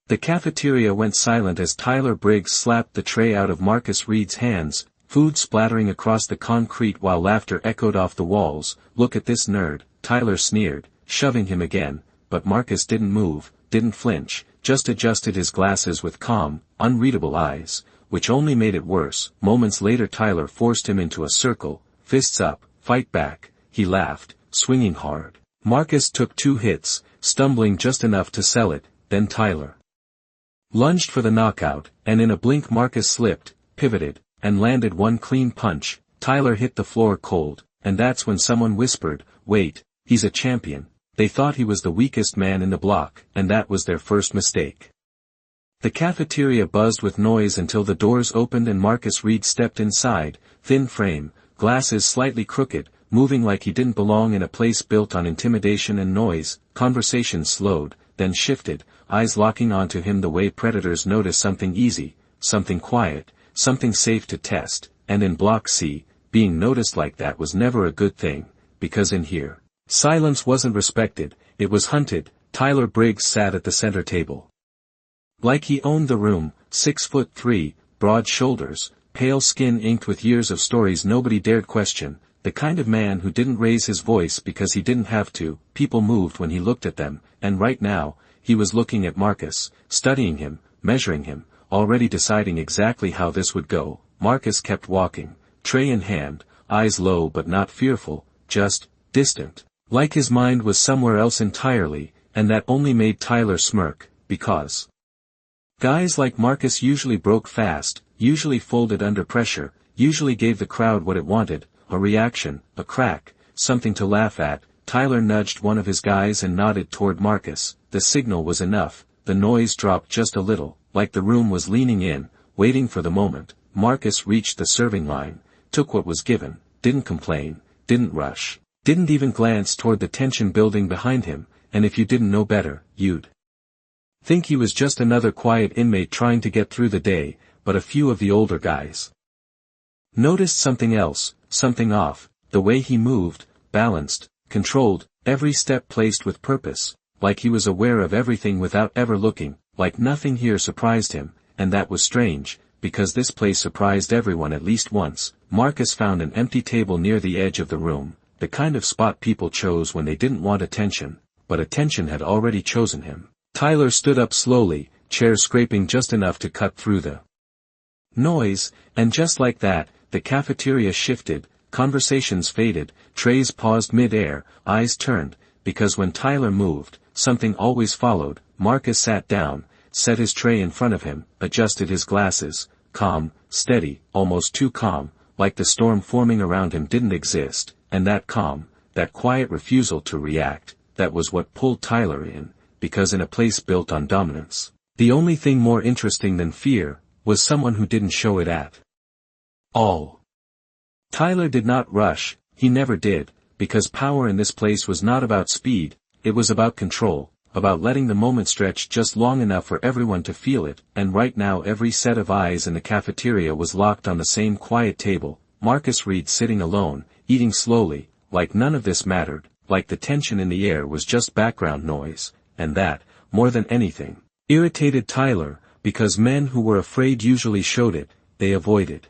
The cafeteria went silent as Tyler Briggs slapped the tray out of Marcus Reed's hands, food splattering across the concrete while laughter echoed off the walls. "Look at this nerd," Tyler sneered, shoving him again, but Marcus didn't move, didn't flinch, just adjusted his glasses with calm, unreadable eyes, which only made it worse. Moments later Tyler forced him into a circle, fists up, fight back. He laughed, swinging hard. Marcus took 2 hits, stumbling just enough to sell it, then Tyler lunged for the knockout, and in a blink Marcus slipped, pivoted, and landed one clean punch. Tyler hit the floor cold, and that's when someone whispered, "Wait, he's a champion." They thought he was the weakest man in the block, and that was their first mistake. The cafeteria buzzed with noise until the doors opened and Marcus Reed stepped inside, thin frame, glasses slightly crooked, moving like he didn't belong in a place built on intimidation and noise. Conversation slowed, then shifted, eyes locking onto him the way predators notice something easy, something quiet, something safe to test, and in Block C, being noticed like that was never a good thing, because in here, silence wasn't respected, it was hunted. Tyler Briggs sat at the center table. Like he owned the room, 6'3", broad shoulders, pale skin inked with years of stories nobody dared question, the kind of man who didn't raise his voice because he didn't have to. People moved when he looked at them, and right now, he was looking at Marcus, studying him, measuring him, already deciding exactly how this would go. Marcus kept walking, tray in hand, eyes low but not fearful, just distant, like his mind was somewhere else entirely, and that only made Tyler smirk, because guys like Marcus usually broke fast, usually folded under pressure, usually gave the crowd what it wanted, a reaction, a crack, something to laugh at. Tyler nudged one of his guys and nodded toward Marcus. The signal was enough. The noise dropped just a little, like the room was leaning in, waiting for the moment. Marcus reached the serving line, took what was given, didn't complain, didn't rush, didn't even glance toward the tension building behind him, and if you didn't know better, you'd think he was just another quiet inmate trying to get through the day. But a few of the older guys noticed something else, something off, the way he moved, balanced, controlled, every step placed with purpose, like he was aware of everything without ever looking, like nothing here surprised him, and that was strange, because this place surprised everyone at least once. Marcus found an empty table near the edge of the room, the kind of spot people chose when they didn't want attention, but attention had already chosen him. Tyler stood up slowly, chair scraping just enough to cut through the noise, and just like that, the cafeteria shifted, conversations faded, trays paused mid-air, eyes turned, because when Tyler moved, something always followed. Marcus sat down, set his tray in front of him, adjusted his glasses, calm, steady, almost too calm, like the storm forming around him didn't exist, and that calm, that quiet refusal to react, that was what pulled Tyler in, because in a place built on dominance, the only thing more interesting than fear, was someone who didn't show it at all. Tyler did not rush, he never did, because power in this place was not about speed, it was about control, about letting the moment stretch just long enough for everyone to feel it, and right now every set of eyes in the cafeteria was locked on the same quiet table, Marcus Reed sitting alone, eating slowly, like none of this mattered, like the tension in the air was just background noise, and that, more than anything, irritated Tyler, because men who were afraid usually showed it, they avoided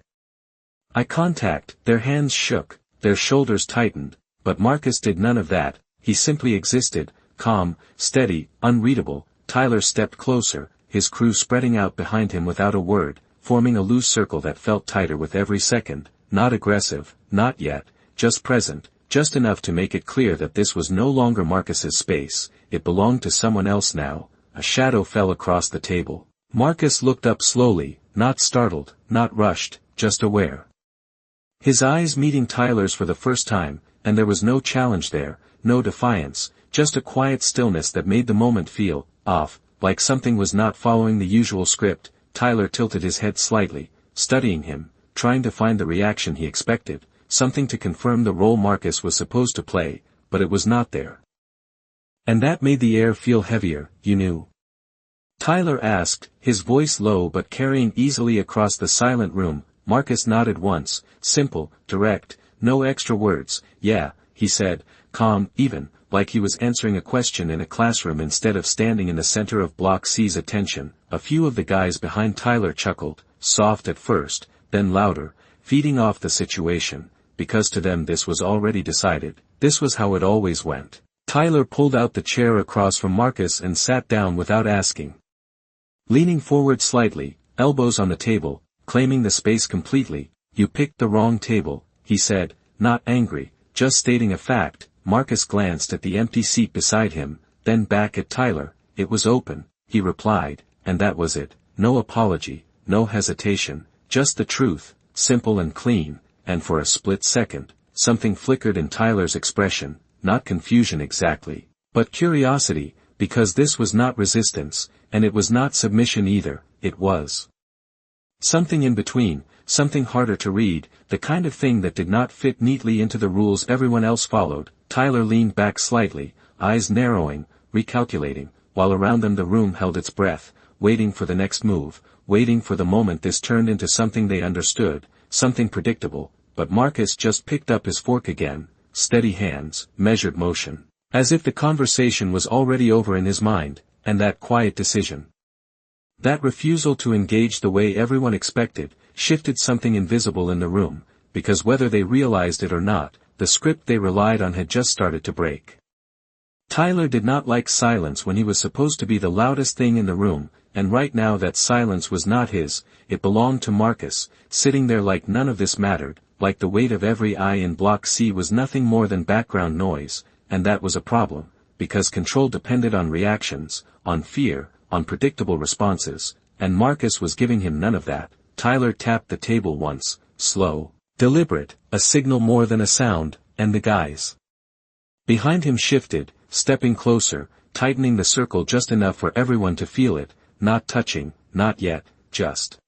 eye contact, their hands shook, their shoulders tightened, but Marcus did none of that, he simply existed, calm, steady, unreadable. Tyler stepped closer, his crew spreading out behind him without a word, forming a loose circle that felt tighter with every second, not aggressive, not yet, just present, just enough to make it clear that this was no longer Marcus's space, it belonged to someone else now. A shadow fell across the table. Marcus looked up slowly, not startled, not rushed, just aware. His eyes meeting Tyler's for the first time, and there was no challenge there, no defiance, just a quiet stillness that made the moment feel off, like something was not following the usual script. Tyler tilted his head slightly, studying him, trying to find the reaction he expected, something to confirm the role Marcus was supposed to play, but it was not there. And that made the air feel heavier, you knew? Tyler asked, his voice low but carrying easily across the silent room. Marcus nodded once, simple, direct, no extra words. Yeah, he said, calm, even, like he was answering a question in a classroom instead of standing in the center of Block C's attention. A few of the guys behind Tyler chuckled, soft at first, then louder, feeding off the situation, because to them this was already decided. This was how it always went. Tyler pulled out the chair across from Marcus and sat down without asking. Leaning forward slightly, elbows on the table, claiming the space completely. "You picked the wrong table," he said, not angry, just stating a fact. Marcus glanced at the empty seat beside him, then back at Tyler. "It was open," he replied, and that was it. No apology, no hesitation, just the truth, simple and clean. And for a split second, something flickered in Tyler's expression, not confusion exactly, but curiosity, because this was not resistance, and it was not submission either. It was something in between, something harder to read, the kind of thing that did not fit neatly into the rules everyone else followed. Tyler leaned back slightly, eyes narrowing, recalculating, while around them the room held its breath, waiting for the next move, waiting for the moment this turned into something they understood, something predictable. But Marcus just picked up his fork again, steady hands, measured motion, as if the conversation was already over in his mind, and that quiet decision, that refusal to engage the way everyone expected, shifted something invisible in the room, because whether they realized it or not, the script they relied on had just started to break. Tyler did not like silence when he was supposed to be the loudest thing in the room, and right now that silence was not his, it belonged to Marcus, sitting there like none of this mattered, like the weight of every eye in Block C was nothing more than background noise, and that was a problem, because control depended on reactions, on fear, on predictable responses, and Marcus was giving him none of that. Tyler tapped the table once, slow, deliberate, a signal more than a sound, and the guys behind him shifted, stepping closer, tightening the circle just enough for everyone to feel it, not touching, not yet, just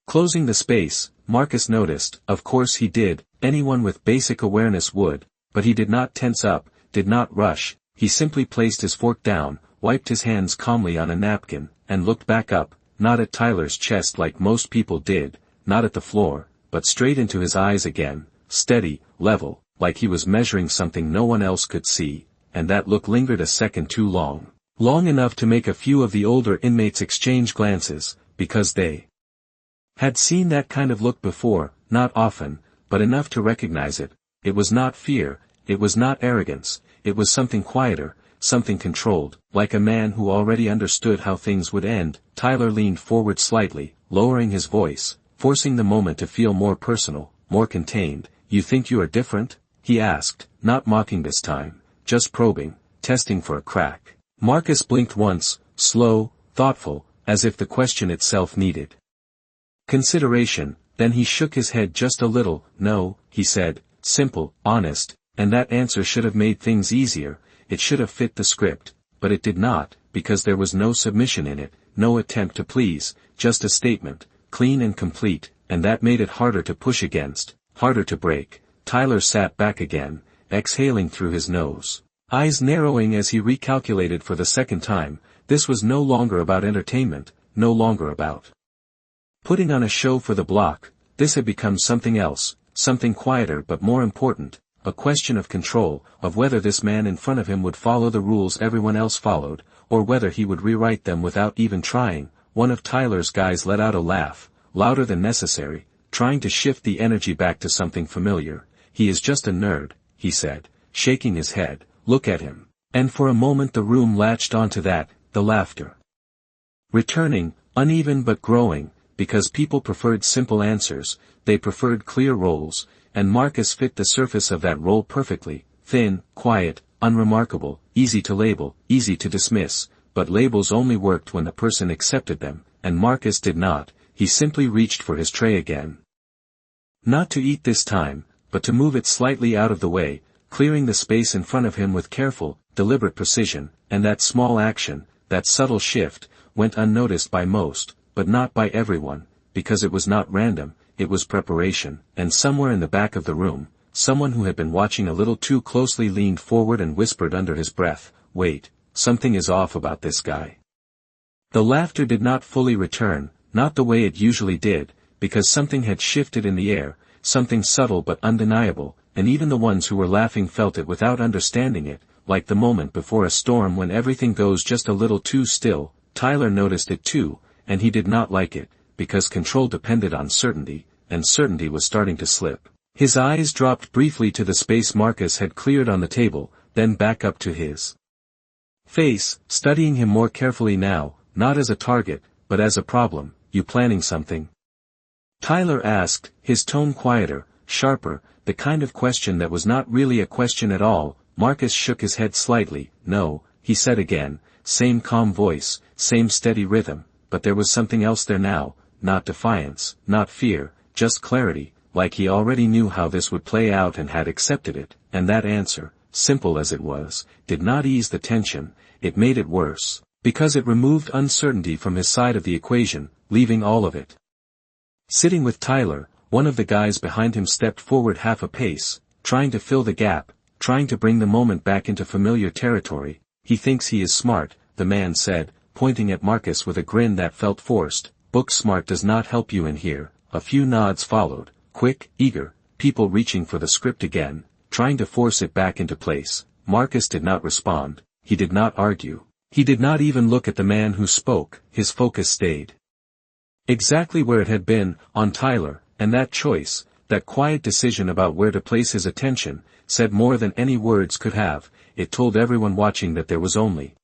closing the space. Marcus noticed, of course he did, anyone with basic awareness would, but he did not tense up, did not rush, he simply placed his fork down, wiped his hands calmly on a napkin, and looked back up, not at Tyler's chest like most people did, not at the floor, but straight into his eyes again, steady, level, like he was measuring something no one else could see, and that look lingered a second too long. Long enough to make a few of the older inmates exchange glances, because they had seen that kind of look before, not often, but enough to recognize it. It was not fear, it was not arrogance, it was something quieter, something controlled, like a man who already understood how things would end. Tyler leaned forward slightly, lowering his voice, forcing the moment to feel more personal, more contained. "You think you are different?" he asked, not mocking this time, just probing, testing for a crack. Marcus blinked once, slow, thoughtful, as if the question itself needed consideration, then he shook his head just a little. "No," he said, simple, honest, and that answer should have made things easier, it should have fit the script, but it did not, because there was no submission in it, no attempt to please, just a statement, clean and complete, and that made it harder to push against, harder to break. Tyler sat back again, exhaling through his nose, eyes narrowing as he recalculated for the second time. This was no longer about entertainment, no longer about putting on a show for the block. This had become something else, something quieter but more important, a question of control, of whether this man in front of him would follow the rules everyone else followed, or whether he would rewrite them without even trying. One of Tyler's guys let out a laugh, louder than necessary, trying to shift the energy back to something familiar. "He is just a nerd," he said, shaking his head. "Look at him." And for a moment the room latched onto that, the laughter returning, uneven but growing, because people preferred simple answers, they preferred clear roles, and Marcus fit the surface of that role perfectly, thin, quiet, unremarkable, easy to label, easy to dismiss, but labels only worked when the person accepted them, and Marcus did not. He simply reached for his tray again. Not to eat this time, but to move it slightly out of the way, clearing the space in front of him with careful, deliberate precision, and that small action, that subtle shift, went unnoticed by most, but not by everyone, because it was not random, it was preparation, and somewhere in the back of the room, someone who had been watching a little too closely leaned forward and whispered under his breath, "Wait, something is off about this guy." The laughter did not fully return, not the way it usually did, because something had shifted in the air, something subtle but undeniable, and even the ones who were laughing felt it without understanding it, like the moment before a storm when everything goes just a little too still. Tyler noticed it too, and he did not like it, because control depended on certainty, and certainty was starting to slip. His eyes dropped briefly to the space Marcus had cleared on the table, then back up to his face, studying him more carefully now, not as a target, but as a problem. "You planning something?" Tyler asked, his tone quieter, sharper, the kind of question that was not really a question at all. Marcus shook his head slightly. "No," he said again, same calm voice, same steady rhythm, but there was something else there now, not defiance, not fear, just clarity, like he already knew how this would play out and had accepted it, and that answer, simple as it was, did not ease the tension, it made it worse, because it removed uncertainty from his side of the equation, leaving all of it. Sitting with Tyler, one of the guys behind him stepped forward half a pace, trying to fill the gap, trying to bring the moment back into familiar territory. "He thinks he is smart," the man said, pointing at Marcus with a grin that felt forced. "Book smart does not help you in here." A few nods followed, quick, eager, people reaching for the script again, trying to force it back into place. Marcus did not respond, he did not argue. He did not even look at the man who spoke, his focus stayed exactly where it had been, on Tyler, and that choice, that quiet decision about where to place his attention, said more than any words could have. It told everyone watching that there was only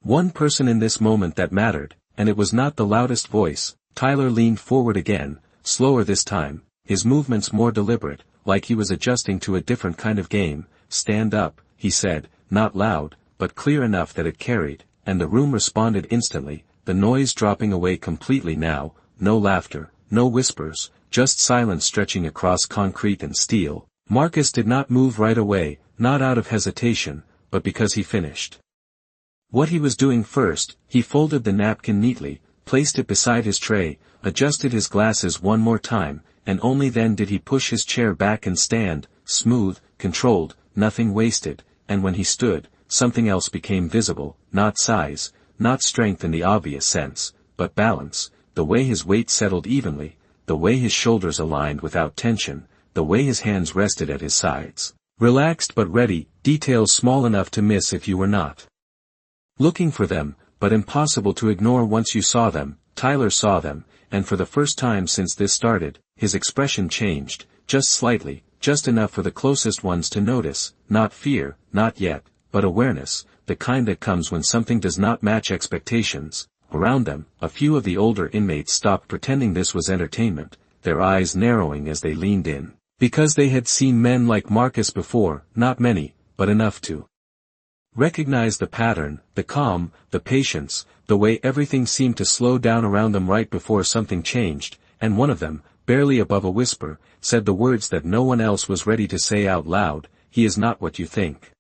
one person in this moment that mattered, and it was not the loudest voice. Tyler leaned forward again, slower this time, his movements more deliberate, like he was adjusting to a different kind of game. "Stand up," he said, not loud, but clear enough that it carried, and the room responded instantly, the noise dropping away completely now, no laughter, no whispers, just silence stretching across concrete and steel. Marcus did not move right away, not out of hesitation, but because he finished what he was doing first. He folded the napkin neatly, placed it beside his tray, adjusted his glasses one more time, and only then did he push his chair back and stand, smooth, controlled, nothing wasted, and when he stood, something else became visible, not size, not strength in the obvious sense, but balance, the way his weight settled evenly, the way his shoulders aligned without tension, the way his hands rested at his sides, relaxed but ready, details small enough to miss if you were not looking for them, but impossible to ignore once you saw them. Tyler saw them, and for the first time since this started, his expression changed, just slightly, just enough for the closest ones to notice, not fear, not yet, but awareness, the kind that comes when something does not match expectations. Around them, a few of the older inmates stopped pretending this was entertainment, their eyes narrowing as they leaned in, because they had seen men like Marcus before, not many, but enough to recognize the pattern, the calm, the patience, the way everything seemed to slow down around them right before something changed, and one of them, barely above a whisper, said the words that no one else was ready to say out loud: "He is not what you think."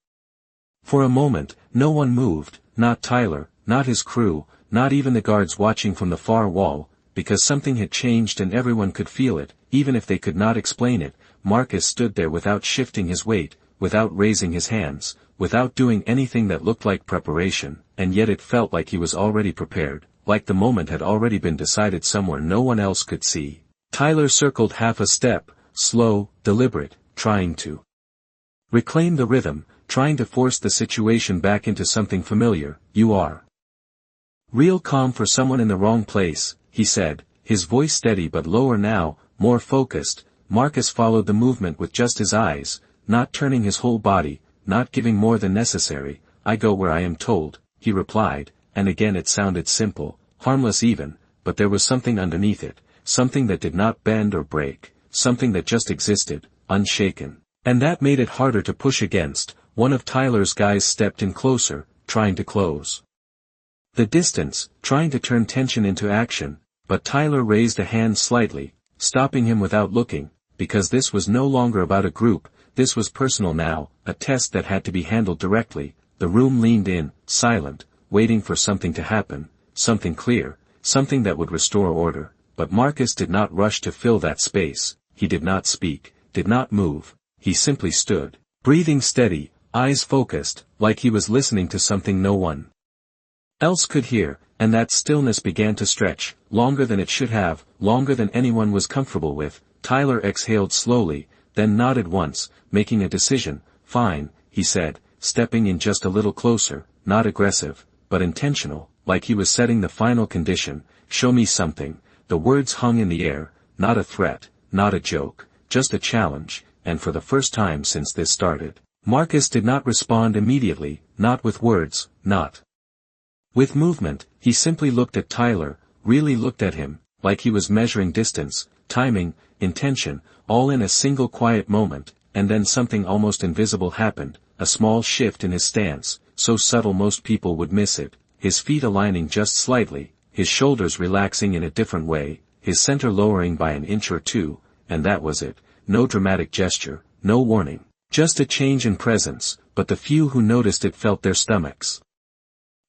For a moment, no one moved, not Tyler, not his crew, not even the guards watching from the far wall, because something had changed and everyone could feel it, even if they could not explain it. Marcus stood there without shifting his weight, without raising his hands, without doing anything that looked like preparation, and yet it felt like he was already prepared, like the moment had already been decided somewhere no one else could see. Tyler circled half a step, slow, deliberate, trying to reclaim the rhythm, trying to force the situation back into something familiar. "You are real calm for someone in the wrong place," he said, his voice steady but lower now, more focused. Marcus followed the movement with just his eyes, not turning his whole body, not giving more than necessary. "I go where I am told," he replied, and again it sounded simple, harmless even, but there was something underneath it, something that did not bend or break, something that just existed, unshaken. And that made it harder to push against. One of Tyler's guys stepped in closer, trying to close the distance, trying to turn tension into action, but Tyler raised a hand slightly, stopping him without looking, because this was no longer about a group, this was personal now, a test that had to be handled directly. The room leaned in, silent, waiting for something to happen, something clear, something that would restore order, but Marcus did not rush to fill that space. He did not speak, did not move, he simply stood, breathing steady, eyes focused, like he was listening to something no one else could hear, and that stillness began to stretch, longer than it should have, longer than anyone was comfortable with. Tyler exhaled slowly, then nodded once, making a decision. Fine, he said, stepping in just a little closer, not aggressive, but intentional, like he was setting the final condition. Show me something. The words hung in the air, not a threat, not a joke, just a challenge, and for the first time since this started, Marcus did not respond immediately, not with words, not with movement. He simply looked at Tyler, really looked at him, like he was measuring distance, timing, intention, all in a single quiet moment, and then something almost invisible happened, a small shift in his stance, so subtle most people would miss it, his feet aligning just slightly, his shoulders relaxing in a different way, his center lowering by an inch or two, and that was it. No dramatic gesture, no warning, just a change in presence, but the few who noticed it felt their stomachs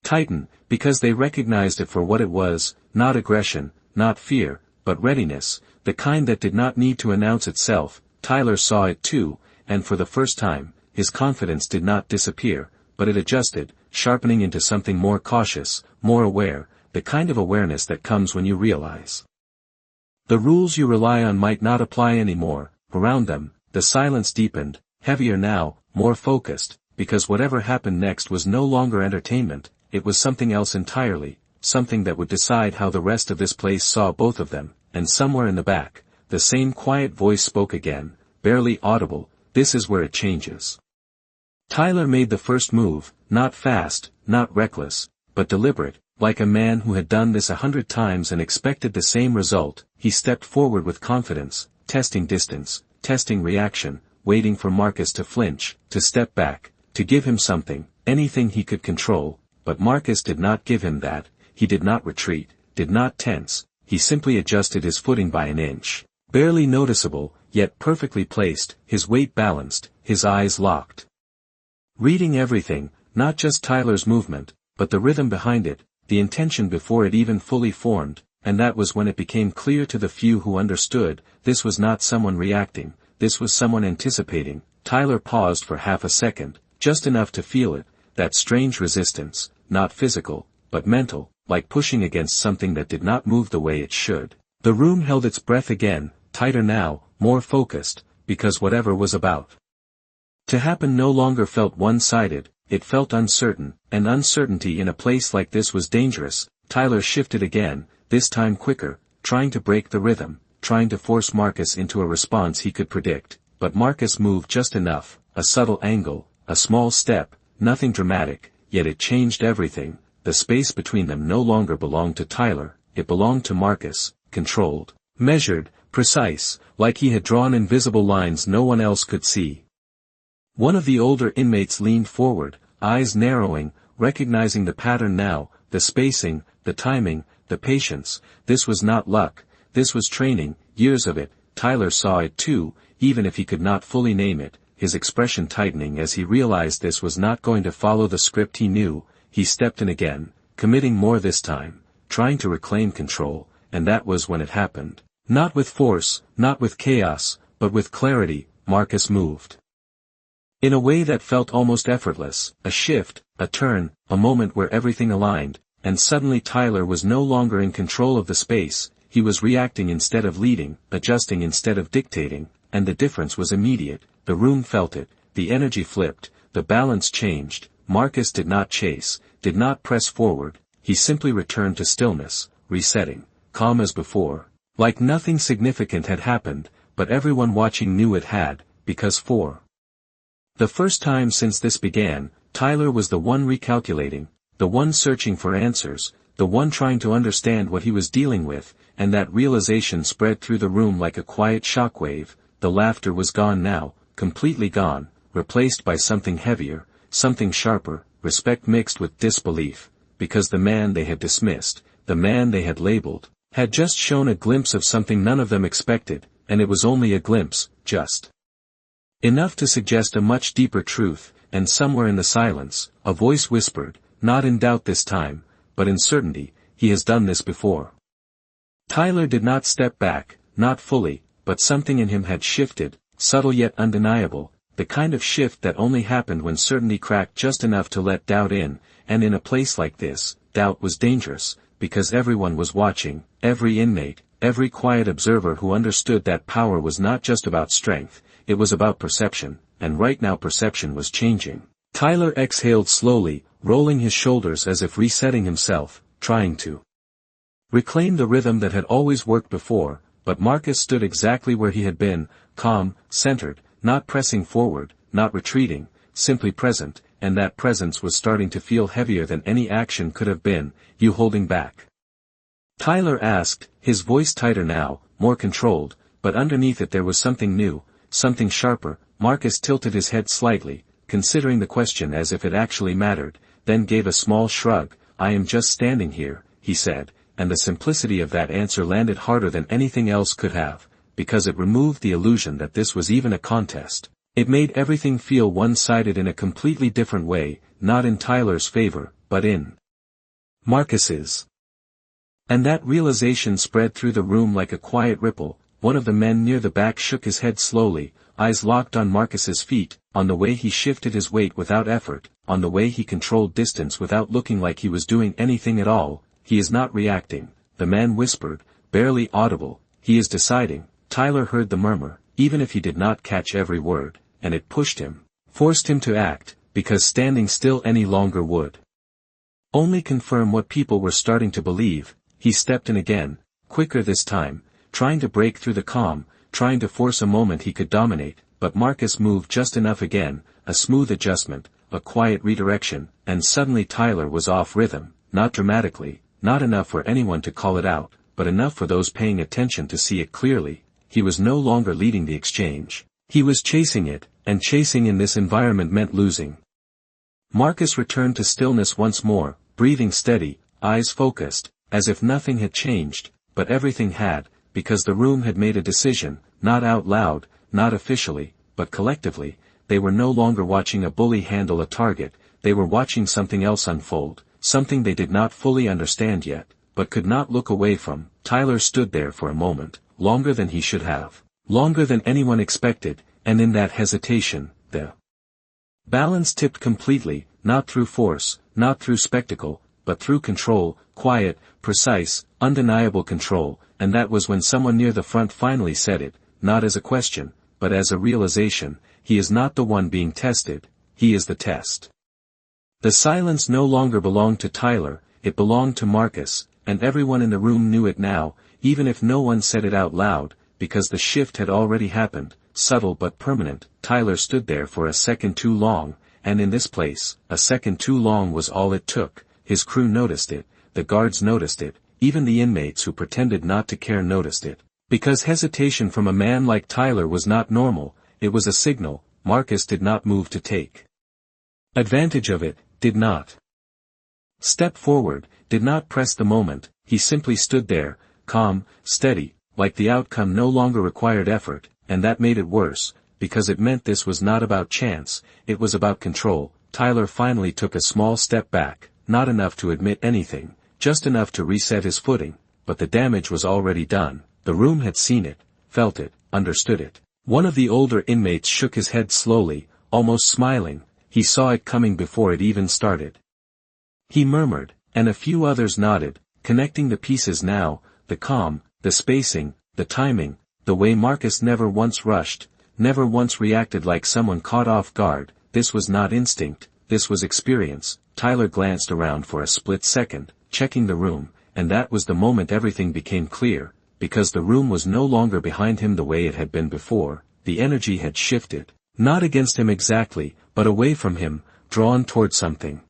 tighten, because they recognized it for what it was, not aggression, not fear, but readiness, the kind that did not need to announce itself. Tyler saw it too, and for the first time, his confidence did not disappear, but it adjusted, sharpening into something more cautious, more aware, the kind of awareness that comes when you realize the rules you rely on might not apply anymore. Around them, the silence deepened, heavier now, more focused, because whatever happened next was no longer entertainment, it was something else entirely, something that would decide how the rest of this place saw both of them. And somewhere in the back, the same quiet voice spoke again, barely audible. This is where it changes. Tyler made the first move, not fast, not reckless, but deliberate, like a man who had done this 100 times and expected the same result. He stepped forward with confidence, testing distance, testing reaction, waiting for Marcus to flinch, to step back, to give him something, anything he could control. But Marcus did not give him that. He did not retreat, did not tense, he simply adjusted his footing by an inch. Barely noticeable, yet perfectly placed, his weight balanced, his eyes locked. Reading everything, not just Tyler's movement, but the rhythm behind it, the intention before it even fully formed, and that was when it became clear to the few who understood, this was not someone reacting, this was someone anticipating. Tyler paused for half a second, just enough to feel it, that strange resistance, not physical, but mental, like pushing against something that did not move the way it should. The room held its breath again, tighter now, more focused, because whatever was about to happen no longer felt one-sided, it felt uncertain, and uncertainty in a place like this was dangerous. Tyler shifted again, this time quicker, trying to break the rhythm, trying to force Marcus into a response he could predict, but Marcus moved just enough, a subtle angle, a small step, nothing dramatic, yet it changed everything. The space between them no longer belonged to Tyler, it belonged to Marcus, controlled, measured, precise, like he had drawn invisible lines no one else could see. One of the older inmates leaned forward, eyes narrowing, recognizing the pattern now, the spacing, the timing, the patience. This was not luck, this was training, years of it. Tyler saw it too, even if he could not fully name it, his expression tightening as he realized this was not going to follow the script he knew. He stepped in again, committing more this time, trying to reclaim control, and that was when it happened. Not with force, not with chaos, but with clarity. Marcus moved in a way that felt almost effortless, a shift, a turn, a moment where everything aligned, and suddenly Tyler was no longer in control of the space. He was reacting instead of leading, adjusting instead of dictating, and the difference was immediate. The room felt it, the energy flipped, the balance changed. Marcus did not chase, did not press forward, he simply returned to stillness, resetting, calm as before, like nothing significant had happened, but everyone watching knew it had, because for the first time since this began, Tyler was the one recalculating, the one searching for answers, the one trying to understand what he was dealing with, and that realization spread through the room like a quiet shockwave. The laughter was gone now, completely gone, replaced by something heavier, something sharper, respect mixed with disbelief, because the man they had dismissed, the man they had labeled, had just shown a glimpse of something none of them expected, and it was only a glimpse, just enough to suggest a much deeper truth. And somewhere in the silence, a voice whispered, not in doubt this time, but in certainty, he has done this before. Tyler did not step back, not fully, but something in him had shifted, subtle yet undeniable, the kind of shift that only happened when certainty cracked just enough to let doubt in. And in a place like this, doubt was dangerous, because everyone was watching, every inmate, every quiet observer who understood that power was not just about strength, it was about perception, and right now perception was changing. Tyler exhaled slowly, rolling his shoulders as if resetting himself, trying to reclaim the rhythm that had always worked before, but Marcus stood exactly where he had been, calm, centered, not pressing forward, not retreating, simply present, and that presence was starting to feel heavier than any action could have been. "You holding back?" Tyler asked, his voice tighter now, more controlled, but underneath it there was something new, something sharper. Marcus tilted his head slightly, considering the question as if it actually mattered, then gave a small shrug. "I am just standing here," he said, and the simplicity of that answer landed harder than anything else could have, because it removed the illusion that this was even a contest. It made everything feel one-sided in a completely different way, not in Tyler's favor, but in Marcus's. And that realization spread through the room like a quiet ripple. One of the men near the back shook his head slowly, eyes locked on Marcus's feet, on the way he shifted his weight without effort, on the way he controlled distance without looking like he was doing anything at all. "He is not reacting," the man whispered, barely audible. "He is deciding." Tyler heard the murmur, even if he did not catch every word, and it pushed him, forced him to act, because standing still any longer would only confirm what people were starting to believe. He stepped in again, quicker this time, trying to break through the calm, trying to force a moment he could dominate, but Marcus moved just enough again, a smooth adjustment, a quiet redirection, and suddenly Tyler was off rhythm, not dramatically, not enough for anyone to call it out, but enough for those paying attention to see it clearly. He was no longer leading the exchange. He was chasing it, and chasing in this environment meant losing. Marcus returned to stillness once more, breathing steady, eyes focused, as if nothing had changed, but everything had, because the room had made a decision, not out loud, not officially, but collectively. They were no longer watching a bully handle a target, they were watching something else unfold, something they did not fully understand yet, but could not look away from. Tyler stood there for a moment, longer than he should have, longer than anyone expected, and in that hesitation, the balance tipped completely, not through force, not through spectacle, but through control, quiet, precise, undeniable control, and that was when someone near the front finally said it, not as a question, but as a realization: he is not the one being tested, he is the test. The silence no longer belonged to Tyler, it belonged to Marcus, and everyone in the room knew it now, even if no one said it out loud, because the shift had already happened, subtle but permanent. Tyler stood there for a second too long, and in this place, a second too long was all it took. His crew noticed it, the guards noticed it, even the inmates who pretended not to care noticed it. Because hesitation from a man like Tyler was not normal, it was a signal. Marcus did not move to take advantage of it, did not step forward, did not press the moment. He simply stood there, calm, steady, like the outcome no longer required effort, and that made it worse, because it meant this was not about chance, it was about control. Tyler finally took a small step back, not enough to admit anything, just enough to reset his footing, but the damage was already done. The room had seen it, felt it, understood it. One of the older inmates shook his head slowly, almost smiling. He saw it coming before it even started. He murmured, and a few others nodded, connecting the pieces now: the calm, the spacing, the timing, the way Marcus never once rushed, never once reacted like someone caught off guard. This was not instinct, this was experience. Tyler glanced around for a split second, checking the room, and that was the moment everything became clear, because the room was no longer behind him the way it had been before. The energy had shifted, not against him exactly, but away from him, drawn toward something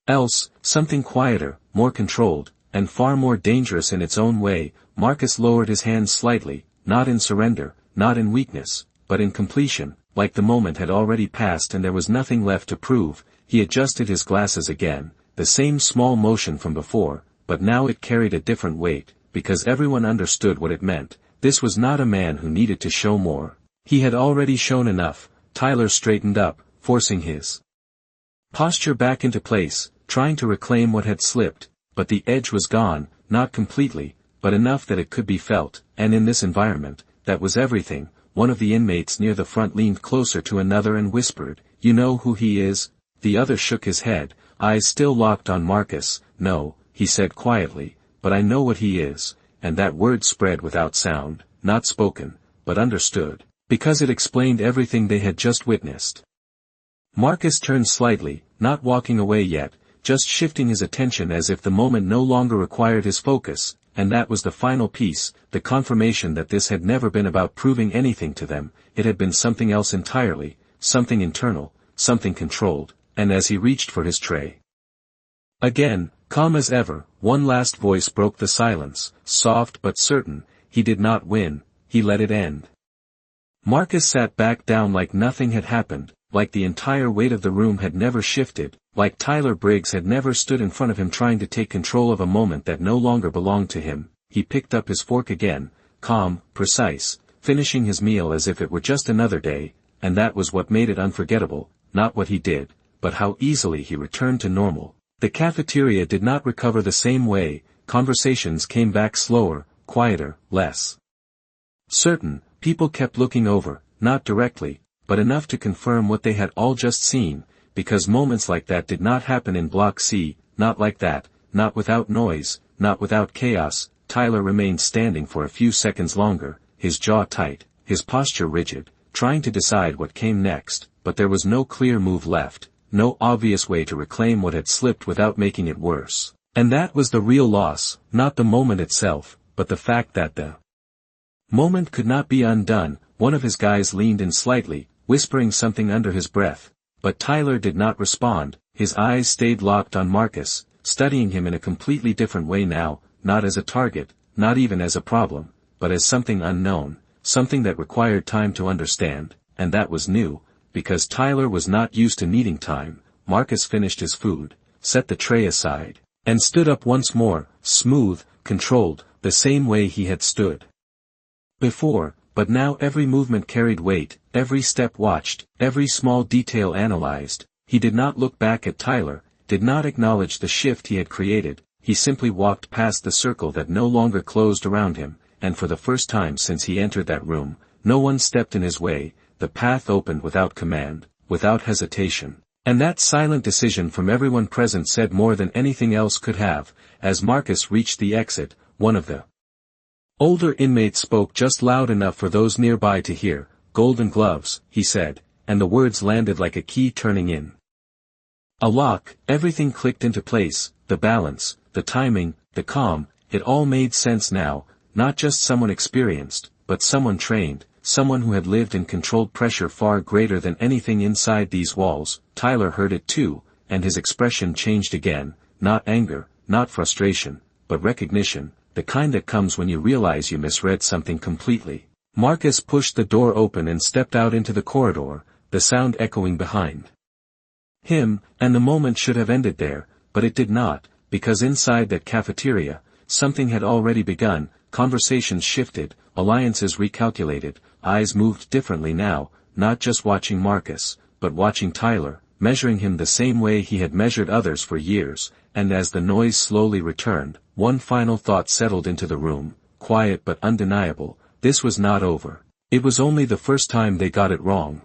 else, something quieter, more controlled, and far more dangerous in its own way. Marcus lowered his hands slightly, not in surrender, not in weakness, but in completion, like the moment had already passed and there was nothing left to prove. He adjusted his glasses again, the same small motion from before, but now it carried a different weight, because everyone understood what it meant. This was not a man who needed to show more. He had already shown enough. Tyler straightened up, forcing his posture back into place, trying to reclaim what had slipped, but the edge was gone, not completely, but enough that it could be felt, and in this environment, that was everything. One of the inmates near the front leaned closer to another and whispered, "You know who he is?" The other shook his head, eyes still locked on Marcus. "No," he said quietly, "but I know what he is," and that word spread without sound, not spoken, but understood. Because it explained everything they had just witnessed. Marcus turned slightly, not walking away yet, just shifting his attention as if the moment no longer required his focus, and that was the final piece, the confirmation that this had never been about proving anything to them, it had been something else entirely, something internal, something controlled, and as he reached for his tray. Again, calm as ever, one last voice broke the silence, soft but certain, he did not win, he let it end. Marcus sat back down like nothing had happened, like the entire weight of the room had never shifted, like Tyler Briggs had never stood in front of him trying to take control of a moment that no longer belonged to him. He picked up his fork again, calm, precise, finishing his meal as if it were just another day, and that was what made it unforgettable, not what he did, but how easily he returned to normal. The cafeteria did not recover the same way, conversations came back slower, quieter, less certain. People kept looking over, not directly, but enough to confirm what they had all just seen, because moments like that did not happen in Block C, not like that, not without noise, not without chaos. Tyler remained standing for a few seconds longer, his jaw tight, his posture rigid, trying to decide what came next, but there was no clear move left, no obvious way to reclaim what had slipped without making it worse. And that was the real loss, not the moment itself, but the fact that the moment could not be undone. One of his guys leaned in slightly, whispering something under his breath, but Tyler did not respond. His eyes stayed locked on Marcus, studying him in a completely different way now, not as a target, not even as a problem, but as something unknown, something that required time to understand, and that was new, because Tyler was not used to needing time. Marcus finished his food, set the tray aside, and stood up once more, smooth, controlled, the same way he had stood before, but now every movement carried weight, every step watched, every small detail analyzed. He did not look back at Tyler, did not acknowledge the shift he had created, he simply walked past the circle that no longer closed around him, and for the first time since he entered that room, no one stepped in his way, the path opened without command, without hesitation. And that silent decision from everyone present said more than anything else could have. As Marcus reached the exit, one of the older inmates spoke just loud enough for those nearby to hear. "Golden gloves," he said, and the words landed like a key turning in a lock. Everything clicked into place, the balance, the timing, the calm, it all made sense now, not just someone experienced, but someone trained, someone who had lived in controlled pressure far greater than anything inside these walls. Tyler heard it too, and his expression changed again, not anger, not frustration, but recognition, the kind that comes when you realize you misread something completely. Marcus pushed the door open and stepped out into the corridor, the sound echoing behind him, and the moment should have ended there, but it did not, because inside that cafeteria, something had already begun. Conversations shifted, alliances recalculated, eyes moved differently now, not just watching Marcus, but watching Tyler, measuring him the same way he had measured others for years. And as the noise slowly returned, one final thought settled into the room, quiet but undeniable: this was not over. It was only the first time they got it wrong.